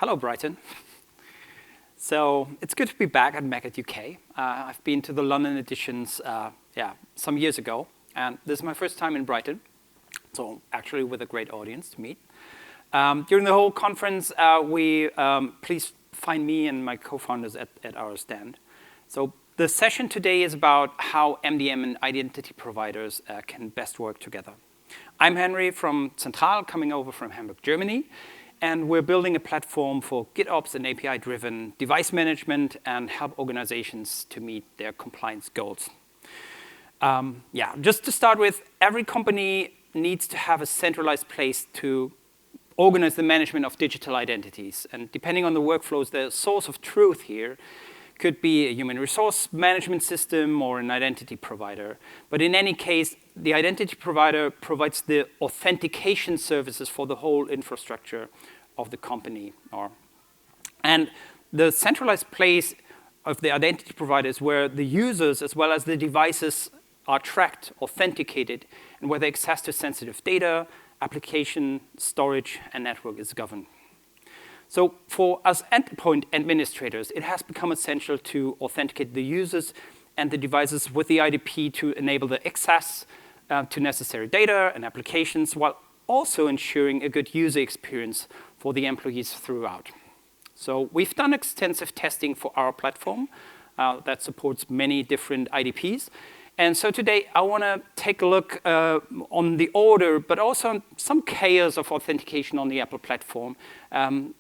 Hello, Brighton. So it's good to be back at Mac at UK. I've been to the London editions some years ago, and this is my first time in Brighton, so actually with a great audience to meet. During the whole conference, please find me and my co-founders at our stand. So the session today is about how MDM and identity providers can best work together. I'm Henry from Zentral, coming over from Hamburg, Germany, and we're building a platform for GitOps and API-driven device management and help organizations to meet their compliance goals. Just to start with, every company needs to have a centralized place to organize the management of digital identities. And depending on the workflows, the source of truth here could be a human resource management system or an identity provider. But in any case, the identity provider provides the authentication services for the whole infrastructure of the company. And the centralized place of the identity provider is where the users as well as the devices are tracked, authenticated, and where the access to sensitive data, application, storage, and network is governed. So for us endpoint administrators, it has become essential to authenticate the users and the devices with the IDP to enable the access to necessary data and applications, while also ensuring a good user experience for the employees throughout. So we've done extensive testing for our platform that supports many different IDPs. And so today, I want to take a look on the order, but also some chaos of authentication on the Apple platform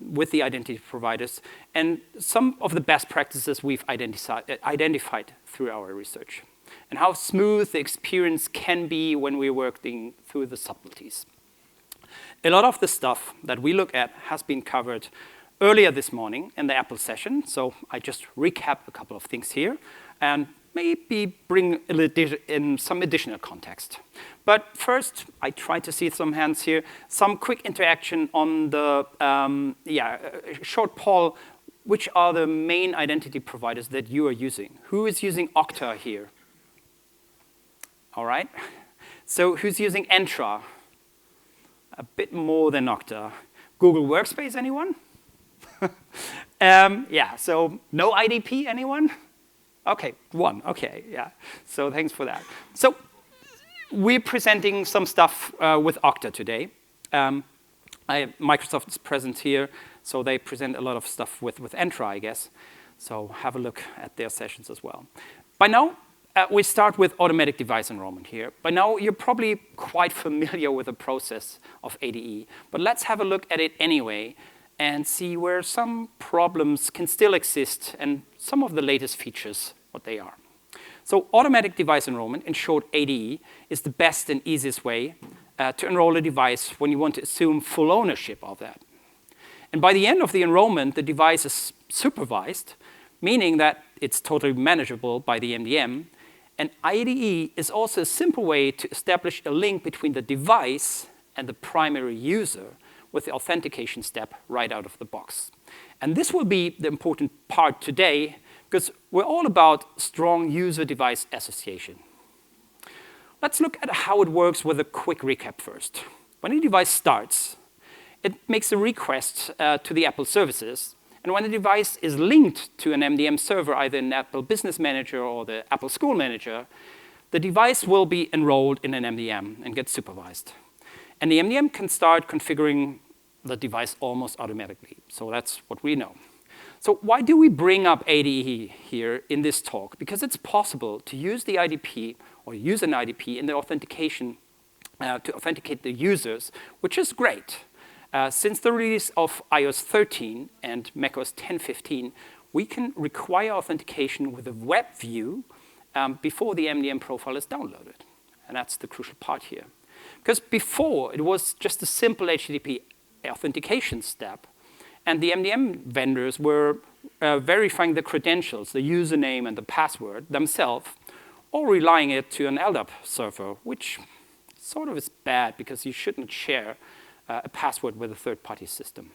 with the identity providers, and some of the best practices we've identified through our research, and how smooth the experience can be when we're working through the subtleties. A lot of the stuff that we look at has been covered earlier this morning in the Apple session, so I just recap a couple of things here, and maybe bring in some additional context. But first, I try to see some hands here. Some quick interaction on the short poll. Which are the main identity providers that you are using? Who is using Okta here? All right. So who's using Entra? A bit more than Okta. Google Workspace, anyone? So no IDP, anyone? Okay, one, okay, yeah. So thanks for that. So we're presenting some stuff with Okta today. Microsoft is present here, so they present a lot of stuff with Entra, I guess. So have a look at their sessions as well. By now, we start with automatic device enrollment here. By now, you're probably quite familiar with the process of ADE, but let's have a look at it anyway and see where some problems can still exist and some of the latest features, what they are. So automatic device enrollment, in short ADE, is the best and easiest way to enroll a device when you want to assume full ownership of that. And by the end of the enrollment, the device is supervised, meaning that it's totally manageable by the MDM. And IDE is also a simple way to establish a link between the device and the primary user with the authentication step right out of the box. And this will be the important part today, because we're all about strong user-device association. Let's look at how it works with a quick recap first. When a device starts, it makes a request to the Apple services. And when the device is linked to an MDM server, either an Apple Business Manager or the Apple School Manager, the device will be enrolled in an MDM and get supervised. And the MDM can start configuring the device almost automatically. So that's what we know. So why do we bring up ADE here in this talk? Because it's possible to use the IDP or use an IDP in the authentication to authenticate the users, which is great. Since the release of iOS 13 and macOS 10.15, we can require authentication with a web view before the MDM profile is downloaded. And that's the crucial part here. Because before, it was just a simple HTTP authentication step, and the MDM vendors were verifying the credentials, the username and the password themselves, or relying it to an LDAP server, which sort of is bad because you shouldn't share a password with a third-party system.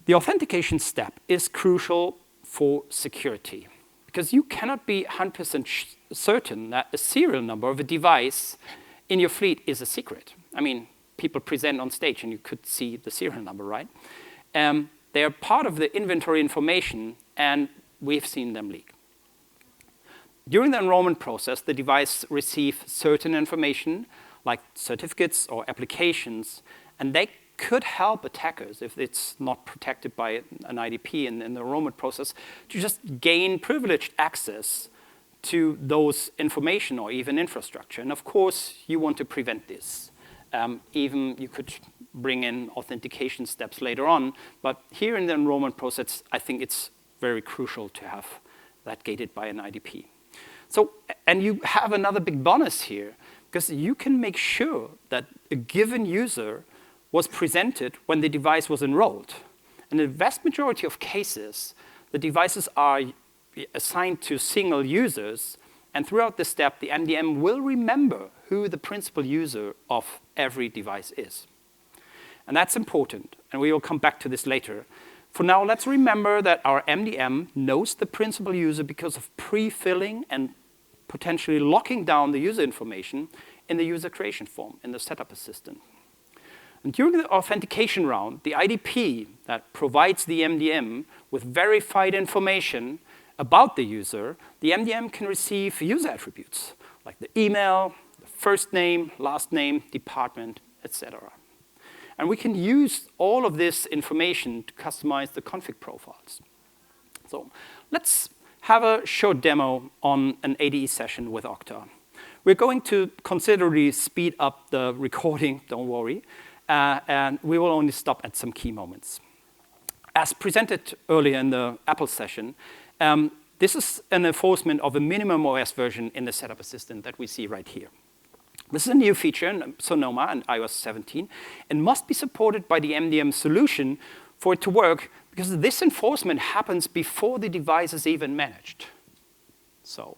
The authentication step is crucial for security, because you cannot be 100% certain that a serial number of a device in your fleet is a secret. I mean, people present on stage, and you could see the serial number, right? They are part of the inventory information, and we've seen them leak. During the enrollment process, the device receives certain information, like certificates or applications, and they could help attackers, if it's not protected by an IDP in the enrollment process, to just gain privileged access to those information or even infrastructure. And of course, you want to prevent this. Even you could bring in authentication steps later on, but here in the enrollment process, I think it's very crucial to have that gated by an IDP. So, and you have another big bonus here, because you can make sure that a given user was presented when the device was enrolled. In the vast majority of cases, the devices are assigned to single users, and throughout this step, the MDM will remember who the principal user of every device is. And that's important, and we will come back to this later. For now, let's remember that our MDM knows the principal user because of pre-filling and potentially locking down the user information in the user creation form, in the setup assistant. And during the authentication round, the IDP that provides the MDM with verified information about the user, the MDM can receive user attributes, like the email, the first name, last name, department, etc. And we can use all of this information to customize the config profiles. So let's have a short demo on an ADE session with Okta. We're going to considerably speed up the recording, don't worry, and we will only stop at some key moments. As presented earlier in the Apple session, this is an enforcement of a minimum OS version in the setup assistant that we see right here. This is a new feature in Sonoma and iOS 17 and must be supported by the MDM solution for it to work, because this enforcement happens before the device is even managed. So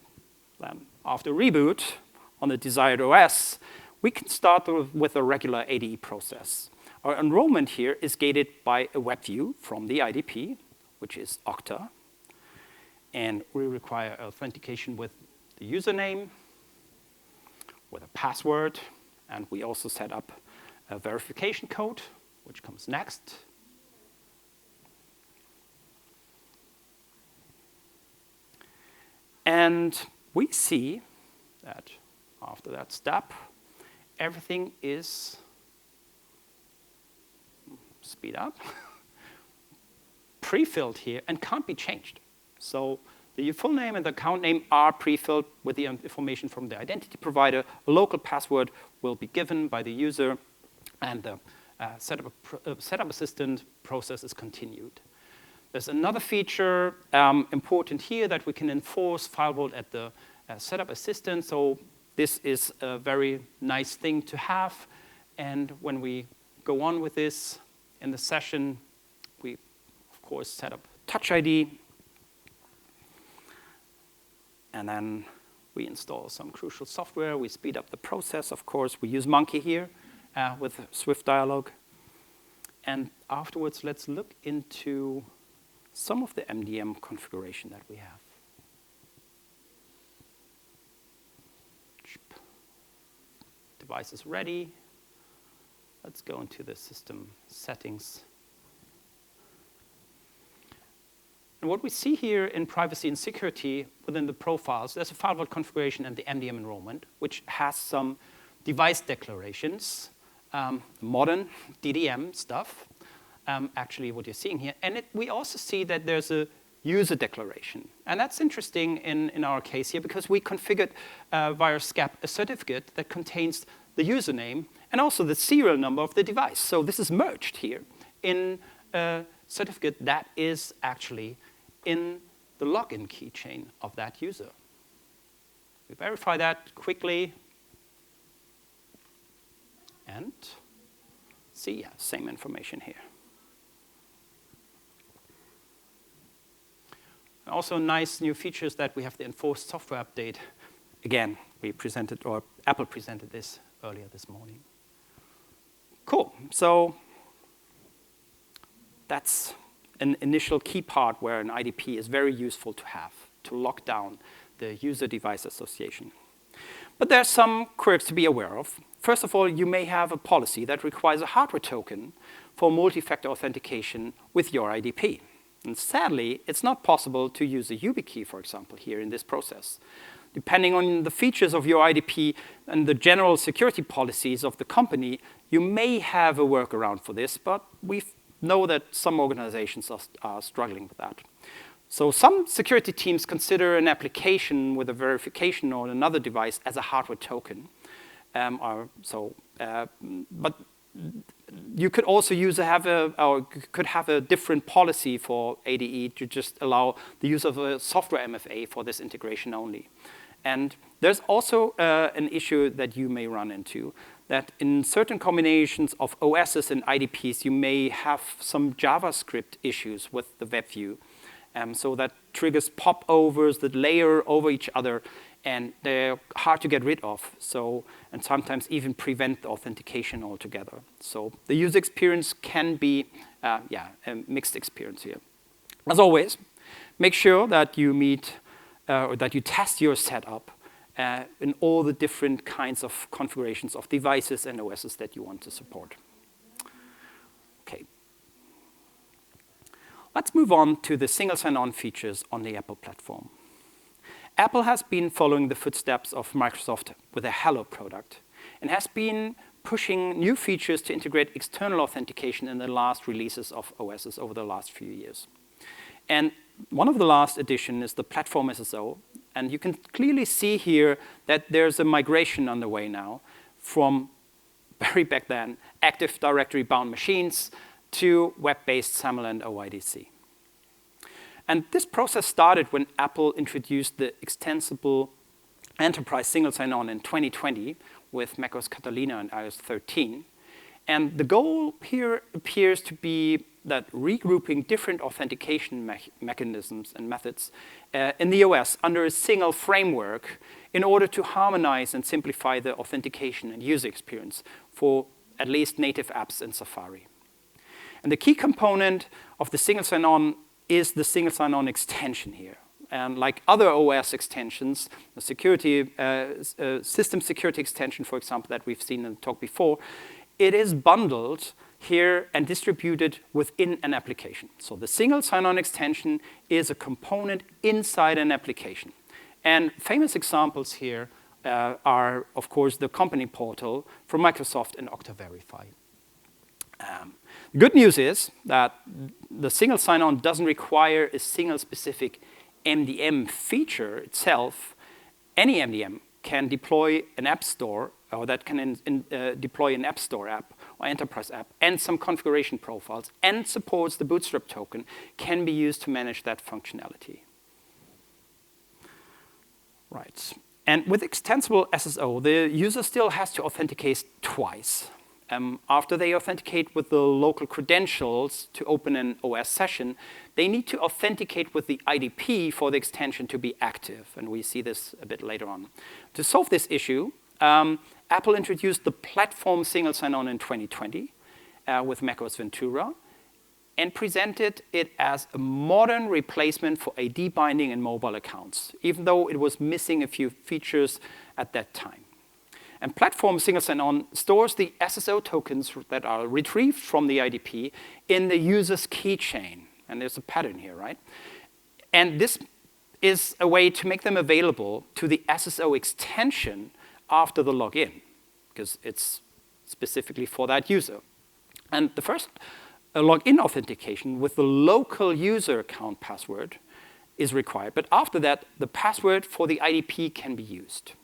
then after reboot on the desired OS, we can start with a regular ADE process. Our enrollment here is gated by a web view from the IDP, which is Okta. And we require authentication with the username, with a password, and we also set up a verification code, which comes next. And we see that after that step, everything is, speed up, pre-filled here and can't be changed. So the full name and the account name are pre-filled with the information from the identity provider. A local password will be given by the user, and the setup assistant process is continued. There's another feature important here that we can enforce file vault at the setup assistant. So this is a very nice thing to have. And when we go on with this in the session, we, of course, set up Touch ID. And then we install some crucial software. We speed up the process, of course. We use Monkey here with Swift Dialog. And afterwards, let's look into some of the MDM configuration that we have. Device is ready. Let's go into the system settings. And what we see here in privacy and security within the profiles, there's a file vault configuration and the MDM enrollment, which has some device declarations, modern DDM stuff, actually what you're seeing here. And we also see that there's a user declaration. And that's interesting in our case here, because we configured via SCAP a certificate that contains the username and also the serial number of the device. So this is merged here in a certificate that is actually in the login keychain of that user. We verify that quickly and see, yeah, same information here. And also nice new features that we have the enforced software update. Again, we presented, or Apple presented this earlier this morning. Cool, so that's an initial key part where an IDP is very useful to have, to lock down the user-device association. But there are some quirks to be aware of. first of all, you may have a policy that requires a hardware token for multi-factor authentication with your IDP. And sadly, it's not possible to use a YubiKey, for example, here in this process. Depending on the features of your IDP and the general security policies of the company, you may have a workaround for this, but we know that some organizations are struggling with that. So some security teams consider an application with a verification on another device as a hardware token. But you could also could have a different policy for ADE to just allow the use of a software MFA for this integration only. And there's also an issue that you may run into, that in certain combinations of OSs and IDPs, you may have some JavaScript issues with the web view. So that triggers popovers that layer over each other, and they're hard to get rid of. And sometimes even prevent the authentication altogether. So the user experience can be, a mixed experience here. As always, make sure that you or that you test your setup in all the different kinds of configurations of devices and OSs that you want to support. Okay. Let's move on to the single sign-on features on the Apple platform. Apple has been following the footsteps of Microsoft with a Hello product and has been pushing new features to integrate external authentication in the last releases of OSs over the last few years. And one of the last additions is the Platform SSO. And you can clearly see here that there's a migration underway now from, very back then, Active Directory-bound machines to web-based SAML and OIDC. And this process started when Apple introduced the extensible enterprise single sign-on in 2020 with macOS Catalina and iOS 13. And the goal here appears to be that regrouping different authentication mechanisms and methods in the OS under a single framework in order to harmonize and simplify the authentication and user experience for at least native apps in Safari. And the key component of the single sign-on is the single sign-on extension here. And like other OS extensions, the system security extension, for example, that we've seen in the talk before, it is bundled here and distributed within an application. So the single sign-on extension is a component inside an application. And famous examples here are, of course, the company portal from Microsoft and Okta Verify. The good news is that the single sign-on doesn't require a single specific MDM feature itself. Any MDM can deploy an app store, or that can deploy an app store app or enterprise app and some configuration profiles, and supports the bootstrap token, can be used to manage that functionality. Right. And with extensible SSO, the user still has to authenticate twice. After they authenticate with the local credentials to open an OS session, they need to authenticate with the IDP for the extension to be active. And we see this a bit later on. To solve this issue, Apple introduced the platform single sign-on in 2020 with macOS Ventura and presented it as a modern replacement for AD binding in mobile accounts, even though it was missing a few features at that time. And platform single sign-on stores the SSO tokens that are retrieved from the IDP in the user's keychain. And there's a pattern here, right? And this is a way to make them available to the SSO extension after the login, because it's specifically for that user. And the first login authentication with the local user account password is required. But after that, the password for the IDP can be used.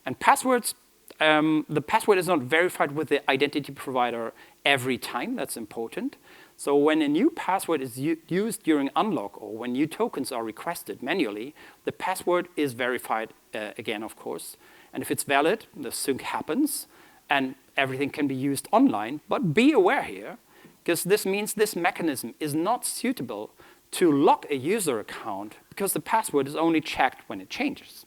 And passwords, the password is not verified with the identity provider every time. That's important. So when a new password is used during unlock or when new tokens are requested manually, the password is verified again, of course. And if it's valid, the sync happens, and everything can be used online. But be aware here, because this means this mechanism is not suitable to lock a user account because the password is only checked when it changes.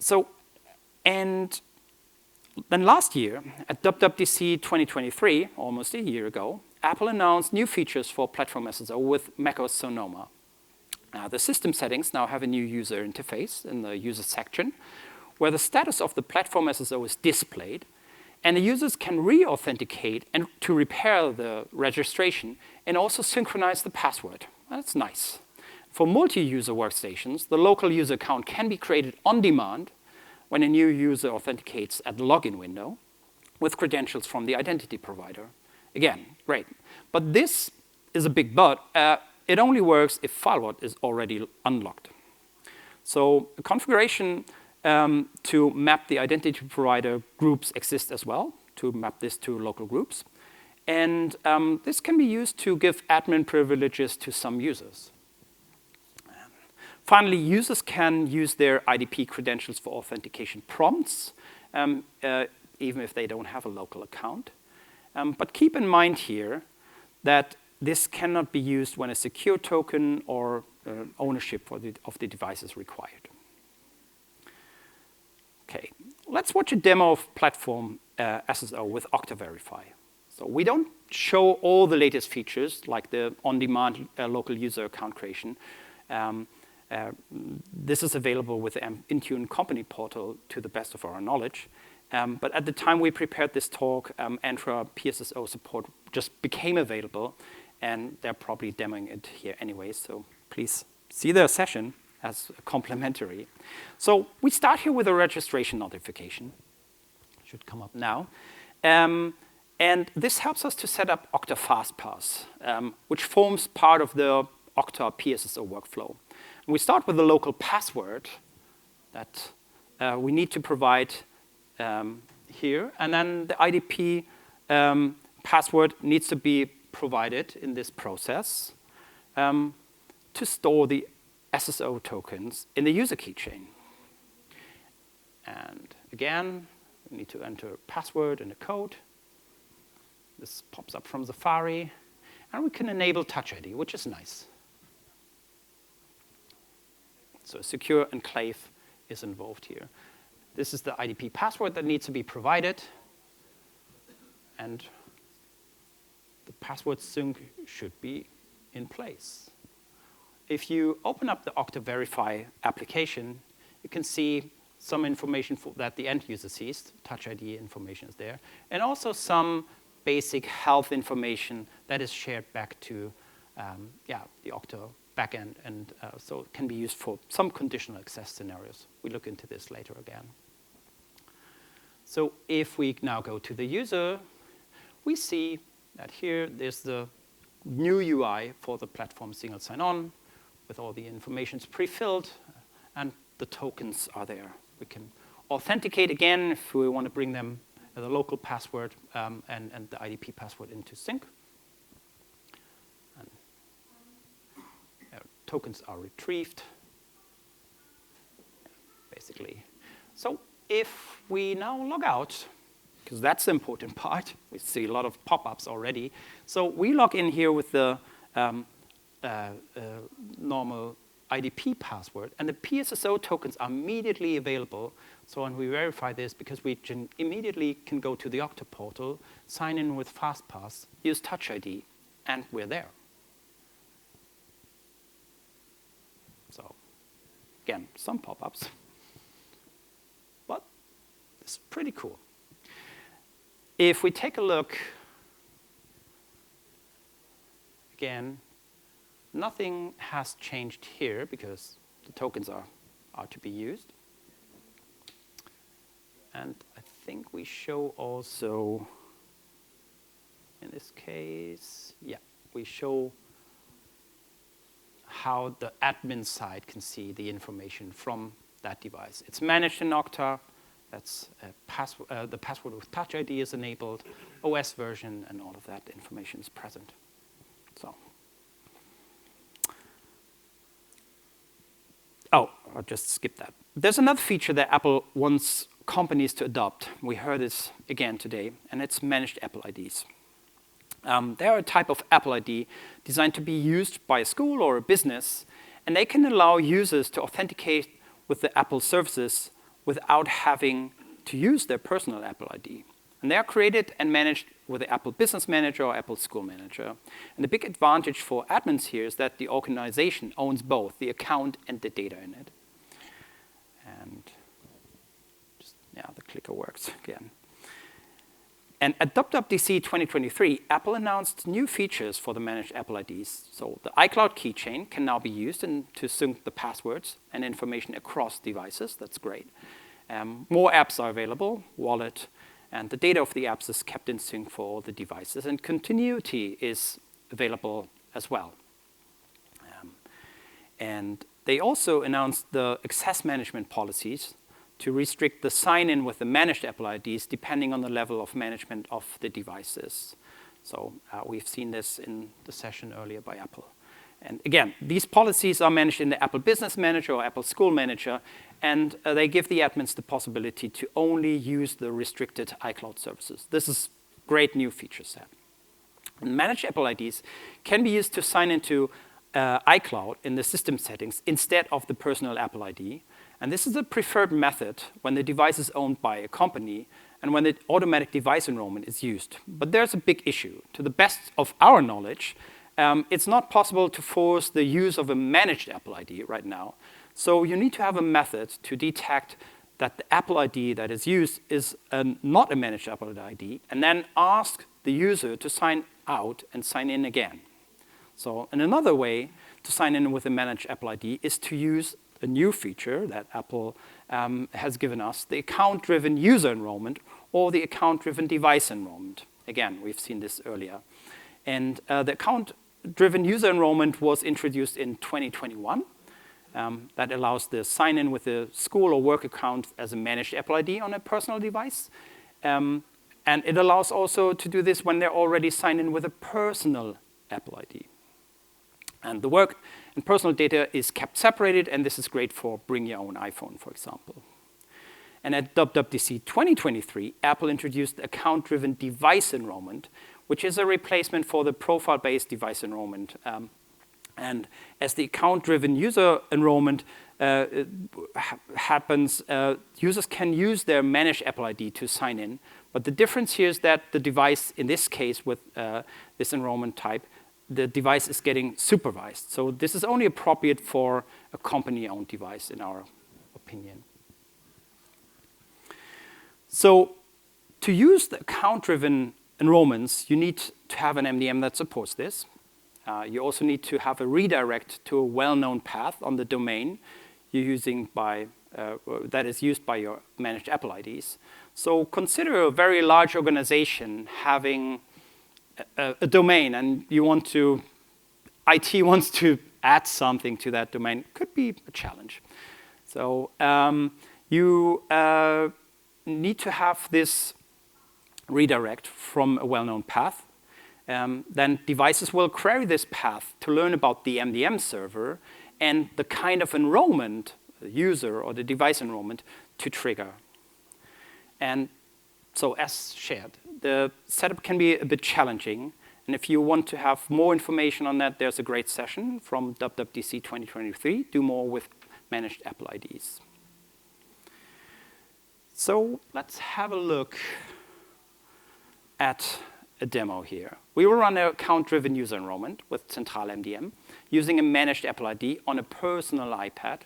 So, and then last year, at WWDC 2023, almost a year ago, Apple announced new features for Platform SSO with macOS Sonoma. The system settings now have a new user interface in the user section, where the status of the platform SSO is displayed, and the users can re-authenticate and to repair the registration and also synchronize the password. That's nice. For multi-user workstations, the local user account can be created on demand when a new user authenticates at the login window with credentials from the identity provider. Again, great. But this is a big but. It only works if FileWatt is already unlocked. So a configuration to map the identity provider groups exists as well, to map this to local groups. And this can be used to give admin privileges to some users. Finally, users can use their IDP credentials for authentication prompts, even if they don't have a local account. But keep in mind here that this cannot be used when a secure token or ownership of the device is required. Okay, let's watch a demo of platform SSO with Okta-Verify. So we don't show all the latest features, like the on-demand local user account creation. This is available with the Intune company portal to the best of our knowledge. But at the time we prepared this talk, Entra PSSO support just became available, and they're probably demoing it here anyway, so please see their session as complimentary. So we start here with a registration notification. Should come up now. And this helps us to set up Okta FastPass, which forms part of the Okta PSSO workflow. And we start with the local password that we need to provide here, and then the IDP password needs to be provided in this process to store the SSO tokens in the user keychain. And again, we need to enter a password and a code. This pops up from Safari, and we can enable Touch ID, which is nice. So a secure enclave is involved here. This is the IDP password that needs to be provided, and the password sync should be in place. If you open up the Okta-Verify application, you can see some information that the end user sees. Touch ID information is there, and also some basic health information that is shared back to the Okta backend, and so it can be used for some conditional access scenarios. We look into this later again. So if we now go to the user, we see that here there's the new UI for the platform single sign-on with all the information pre-filled, and the tokens are there. We can authenticate again if we want to bring them the local password and the IDP password into sync. And tokens are retrieved, basically. So if we now log out, because that's the important part, we see a lot of pop-ups already. So we log in here with the normal IDP password, and the PSSO tokens are immediately available. So when we verify this, because we immediately can go to the Okta portal, sign in with FastPass, use Touch ID, and we're there. So again, some pop-ups. But it's pretty cool. If we take a look, again, nothing has changed here because the tokens are to be used. And I think we show also, in this case, we show how the admin side can see the information from that device. It's managed in Okta. That's the password with Touch ID is enabled, OS version, and all of that information is present. So, I'll just skip that. There's another feature that Apple wants companies to adopt. We heard this again today, and it's managed Apple IDs. They are a type of Apple ID designed to be used by a school or a business, and they can allow users to authenticate with the Apple services without having to use their personal Apple ID. And they are created and managed with the Apple Business Manager or Apple School Manager. And the big advantage for admins here is that the organization owns both the account and the data in it. And just, yeah, the clicker works again. And at WWDC 2023, Apple announced new features for the managed Apple IDs. So the iCloud keychain can now be used to sync the passwords and information across devices. That's great. More apps are available, Wallet, and the data of the apps is kept in sync for all the devices. And continuity is available as well. And they also announced the access management policies to restrict the sign-in with the managed Apple IDs depending on the level of management of the devices. So we've seen this in the session earlier by Apple. And again, these policies are managed in the Apple Business Manager or Apple School Manager, and they give the admins the possibility to only use the restricted iCloud services. This is a great new feature set. And managed Apple IDs can be used to sign into iCloud in the system settings instead of the personal Apple ID. And this is a preferred method when the device is owned by a company and when the automatic device enrollment is used. But there's a big issue. To the best of our knowledge, it's not possible to force the use of a managed Apple ID right now. So you need to have a method to detect that the Apple ID that is used is not a managed Apple ID, and then ask the user to sign out and sign in again. So and another way to sign in with a managed Apple ID is to use a new feature that Apple has given us, the account-driven user enrollment or the account-driven device enrollment. Again, we've seen this earlier. And the account-driven user enrollment was introduced in 2021. That allows the sign-in with a school or work account as a managed Apple ID on a personal device. And it allows also to do this when they're already signed in with a personal Apple ID. And the work and personal data is kept separated, and this is great for bring your own iPhone, for example. And at WWDC 2023, Apple introduced account-driven device enrollment, which is a replacement for the profile-based device enrollment. And as the account-driven user enrollment happens, users can use their managed Apple ID to sign in. But the difference here is that the device, in this case with this enrollment type, the device is getting supervised. So this is only appropriate for a company-owned device, in our opinion. So to use the account-driven enrollments, you need to have an MDM that supports this. You also need to have a redirect to a well-known path on the domain you're using that is used by your managed Apple IDs. So consider a very large organization having a domain, and IT wants to add something to that domain. Could be a challenge. So you need to have this redirect from a well-known path. Then devices will query this path to learn about the MDM server and the kind of enrollment, the user or the device enrollment, to trigger. And so as shared, the setup can be a bit challenging. And if you want to have more information on that, there's a great session from WWDC 2023, Do More with Managed Apple IDs. So let's have a look at a demo here. We will run an account-driven user enrollment with Zentral MDM using a managed Apple ID on a personal iPad.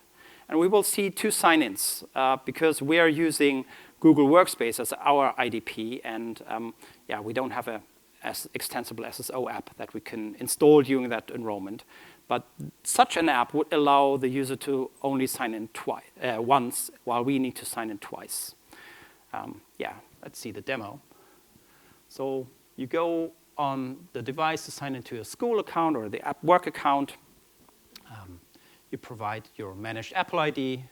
And we will see two sign-ins because we are using Google Workspace as our IDP, and we don't have a extensible SSO app that we can install during that enrollment. But such an app would allow the user to only sign in once, while we need to sign in twice. Let's see the demo. So you go on the device to sign into a school account or the app work account. You provide your managed Apple ID.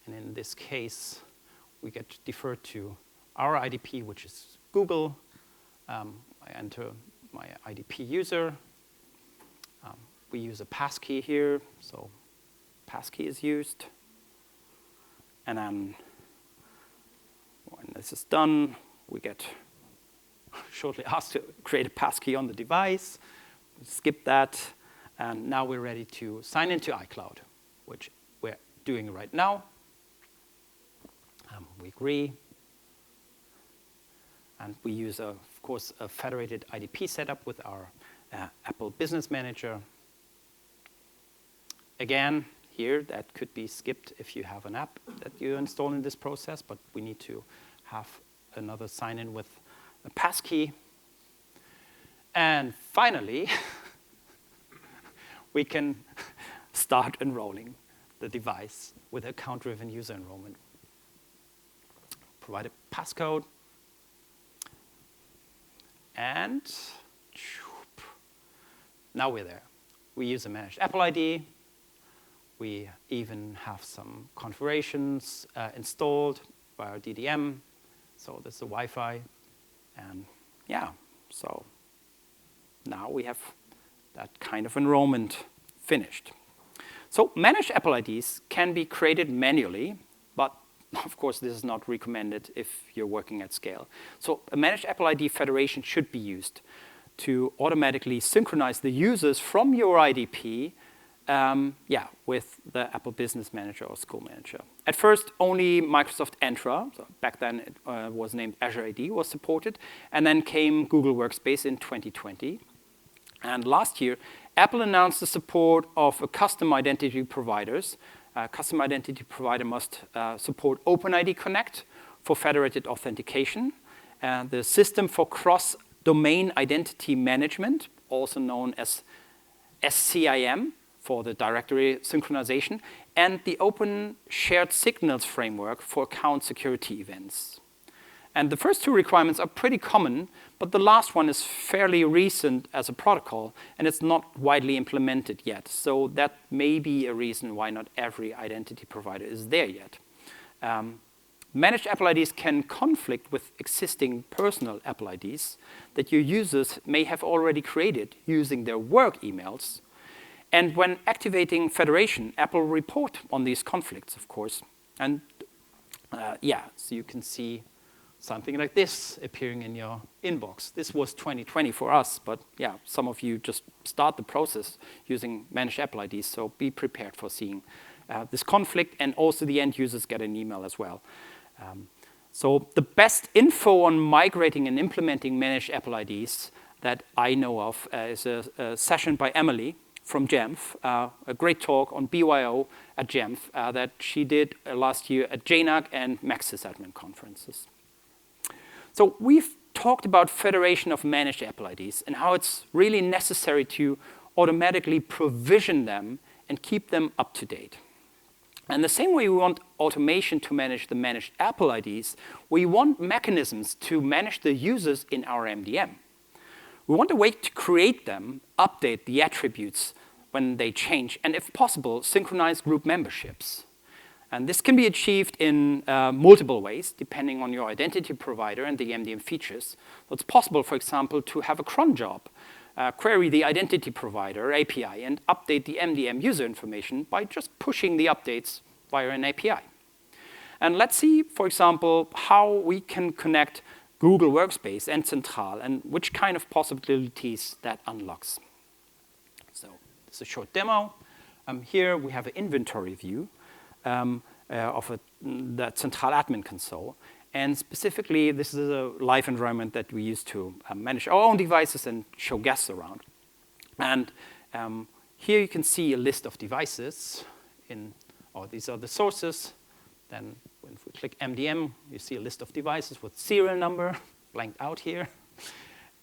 And in this case, we get deferred to our IDP, which is Google. I enter my IDP user. We use a passkey here, so passkey is used. And then when this is done, we get shortly asked to create a passkey on the device. We skip that, and now we're ready to sign into iCloud, which we're doing right now. We agree. And we use, of course, a federated IDP setup with our Apple Business Manager. Again, here, that could be skipped if you have an app that you install in this process, but we need to have another sign-in with a passkey. And finally, we can start enrolling the device with account-driven user enrollment. Provide a passcode. And now we're there. We use a managed Apple ID. We even have some configurations installed via DDM. So there's the Wi-Fi. And yeah, so now we have that kind of enrollment finished. So managed Apple IDs can be created manually, but of course this is not recommended if you're working at scale. So a managed Apple ID federation should be used to automatically synchronize the users from your IDP with the Apple Business Manager or School Manager. At first, only Microsoft Entra, so back then it was named Azure AD, was supported, and then came Google Workspace in 2020. And last year, Apple announced the support of custom identity providers. Custom identity provider must support OpenID Connect for federated authentication, the system for cross-domain identity management, also known as SCIM, for the directory synchronization, and the Open Shared Signals framework for account security events. And the first two requirements are pretty common, but the last one is fairly recent as a protocol, and it's not widely implemented yet. So that may be a reason why not every identity provider is there yet. Managed Apple IDs can conflict with existing personal Apple IDs that your users may have already created using their work emails. And when activating federation, Apple will report on these conflicts, of course. And so you can see something like this appearing in your inbox. This was 2020 for us, but yeah, some of you just start the process using managed Apple IDs, so be prepared for seeing this conflict, and also the end users get an email as well. So the best info on migrating and implementing managed Apple IDs that I know of is a session by Emily from Jamf, a great talk on BYO at Jamf that she did last year at JNUG and Mac sysadmin conferences. So we've talked about federation of managed Apple IDs and how it's really necessary to automatically provision them and keep them up to date. And the same way we want automation to manage the managed Apple IDs, we want mechanisms to manage the users in our MDM. We want a way to create them, update the attributes when they change, and if possible, synchronize group memberships. And this can be achieved in multiple ways, depending on your identity provider and the MDM features. So it's possible, for example, to have a cron job, query the identity provider API, and update the MDM user information by just pushing the updates via an API. And let's see, for example, how we can connect Google Workspace and Zentral, and which kind of possibilities that unlocks. So this is a short demo. Here we have an inventory view of the Zentral admin console. And specifically, this is a live environment that we use to manage our own devices and show guests around. And here you can see a list of devices. These are the sources. Then if we click MDM, you see a list of devices with serial number, blanked out here.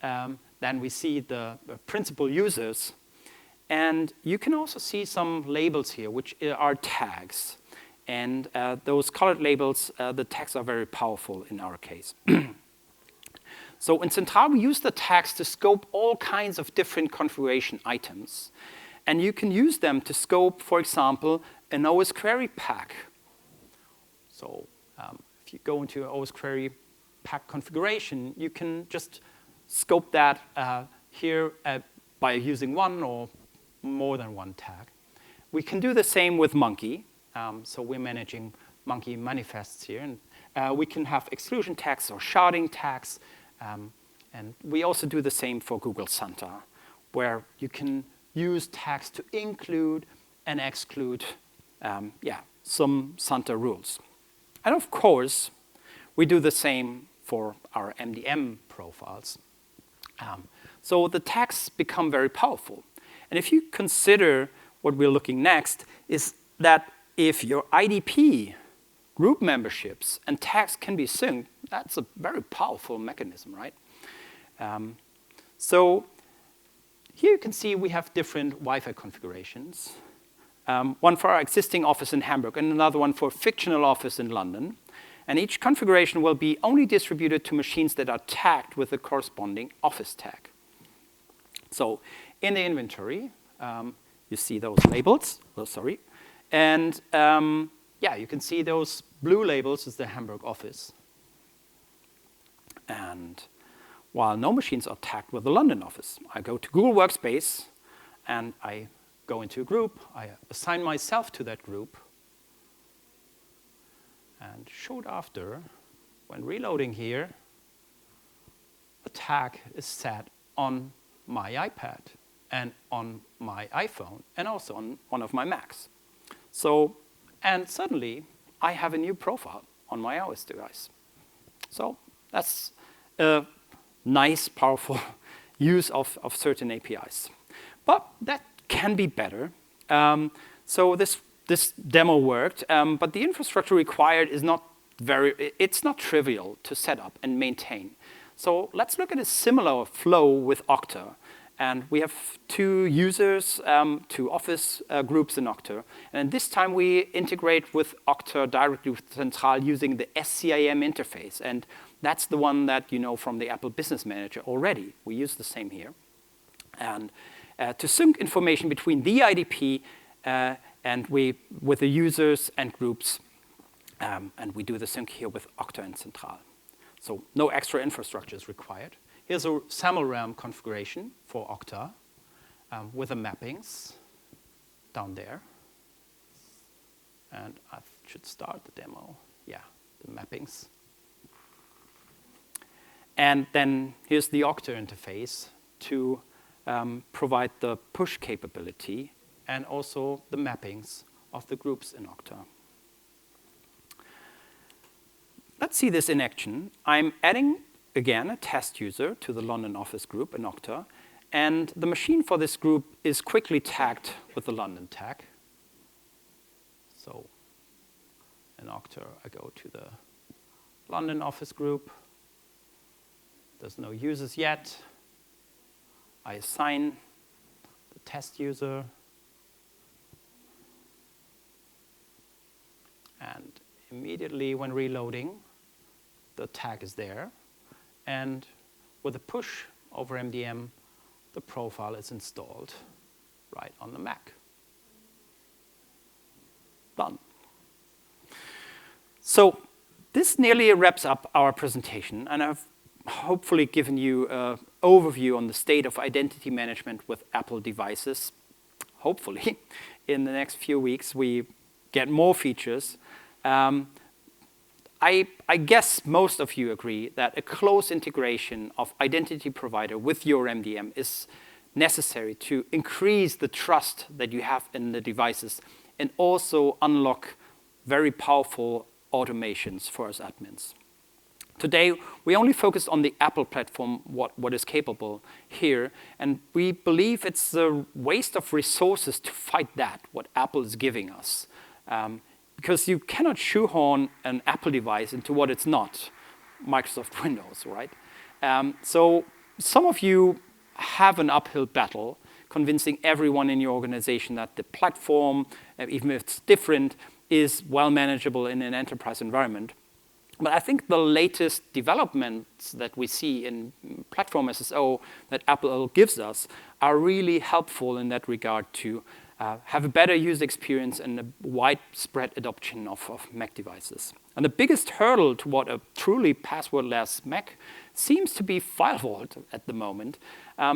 Then we see the principal users. And you can also see some labels here, which are tags. And those colored labels, the tags are very powerful in our case. So in Zentral, we use the tags to scope all kinds of different configuration items. And you can use them to scope, for example, an OS query pack. So if you go into your OS query pack configuration, you can just scope that here by using one or more than one tag. We can do the same with Monkey. So we're managing Monkey manifests here. And we can have exclusion tags or sharding tags. And we also do the same for Google Santa, where you can use tags to include and exclude some Santa rules. And of course, we do the same for our MDM profiles. So the tags become very powerful. And if you consider what we're looking next is that if your IDP group memberships and tags can be synced, that's a very powerful mechanism, right? So here you can see we have different Wi-Fi configurations. One for our existing office in Hamburg and another one for a fictional office in London. And each configuration will be only distributed to machines that are tagged with the corresponding office tag. So in the inventory, you see those labels. Oh, sorry. And yeah, you can see those blue labels is the Hamburg office. And while no machines are tagged with the London office, I go to Google Workspace and I go into a group. I assign myself to that group. And shortly after, when reloading here, a tag is set on my iPad and on my iPhone and also on one of my Macs. So, and suddenly I have a new profile on my iOS device. So that's a nice, powerful use of certain APIs. But that can be better. So this demo worked, but the infrastructure required is it's not trivial to set up and maintain. So let's look at a similar flow with Okta. And we have two users, two office groups in Okta. And this time we integrate with Okta directly with Zentral using the SCIM interface. And that's the one that you know from the Apple Business Manager already. We use the same here. And to sync information between the IDP and with the users and groups, and we do the sync here with Okta and Zentral. So no extra infrastructure is required. Here's a SAML RAM configuration for Okta with the mappings down there. And I should start the demo. Yeah, the mappings. And then here's the Okta interface to provide the push capability and also the mappings of the groups in Okta. Let's see this in action. I'm adding, again, a test user to the London office group in Okta. And the machine for this group is quickly tagged with the London tag. So in Okta, I go to the London office group. There's no users yet. I assign the test user. And immediately when reloading, the tag is there. And with a push over MDM, the profile is installed right on the Mac. Done. So this nearly wraps up our presentation. And I've hopefully given you an overview on the state of identity management with Apple devices. Hopefully, in the next few weeks, we get more features. I guess most of you agree that a close integration of identity provider with your MDM is necessary to increase the trust that you have in the devices and also unlock very powerful automations for us admins. Today, we only focused on the Apple platform, what is capable here, and we believe it's a waste of resources to fight that, what Apple is giving us. Because you cannot shoehorn an Apple device into what it's not, Microsoft Windows, right? So some of you have an uphill battle convincing everyone in your organization that the platform, even if it's different, is well manageable in an enterprise environment. But I think the latest developments that we see in platform SSO that Apple gives us are really helpful in that regard to have a better user experience and a widespread adoption of Mac devices. And the biggest hurdle toward a truly passwordless Mac seems to be FileVault at the moment.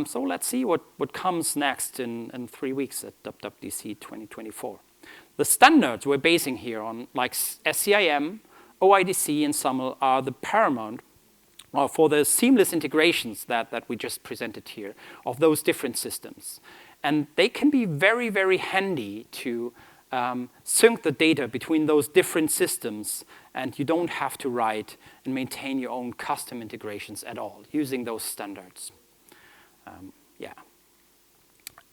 So let's see what comes next in 3 weeks at WWDC 2024. The standards we're basing here on, like SCIM, OIDC, and SAML, are the paramount for the seamless integrations that we just presented here of those different systems. And they can be very, very handy to sync the data between those different systems, and you don't have to write and maintain your own custom integrations at all using those standards. Yeah.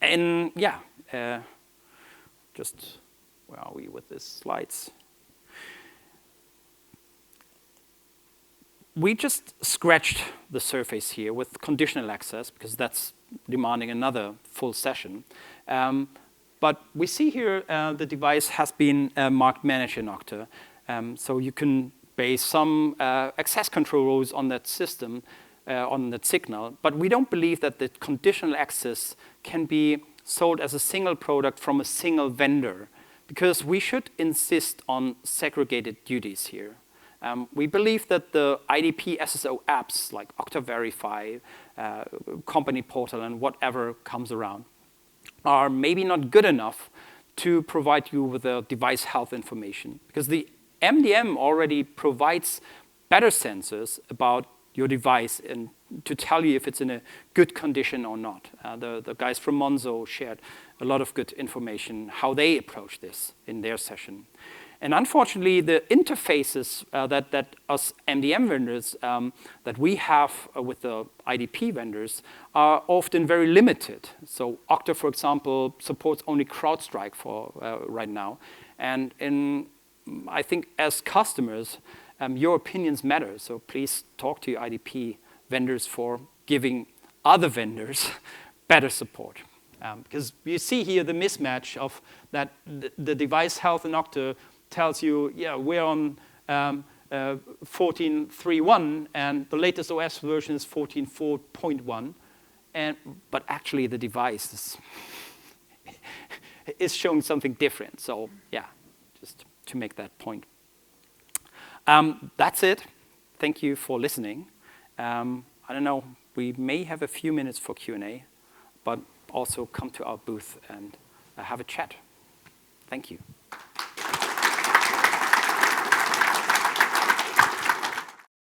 And yeah, just where are we with these slides? We just scratched the surface here with conditional access, because that's demanding another full session. But we see here the device has been marked managed in Okta. So you can base some access control rules on that system, on that signal. But we don't believe that the conditional access can be sold as a single product from a single vendor, because we should insist on segregated duties here. We believe that the IDP SSO apps like Okta Verify, Company Portal, and whatever comes around are maybe not good enough to provide you with the device health information, because the MDM already provides better sensors about your device and to tell you if it's in a good condition or not. The guys from Monzo shared a lot of good information, how they approach this in their session. And unfortunately, the interfaces that us MDM vendors that we have with the IDP vendors are often very limited. So Okta, for example, supports only CrowdStrike for right now. And I think as customers, your opinions matter. So please talk to your IDP vendors for giving other vendors better support. Because you see here the mismatch of that the device health in Okta tells you, yeah, we're on 14.3.1, and the latest OS version is 14.4.1, but actually the device is showing something different. So yeah, just to make that point. That's it. Thank you for listening. I don't know, we may have a few minutes for Q&A, but also come to our booth and have a chat. Thank you.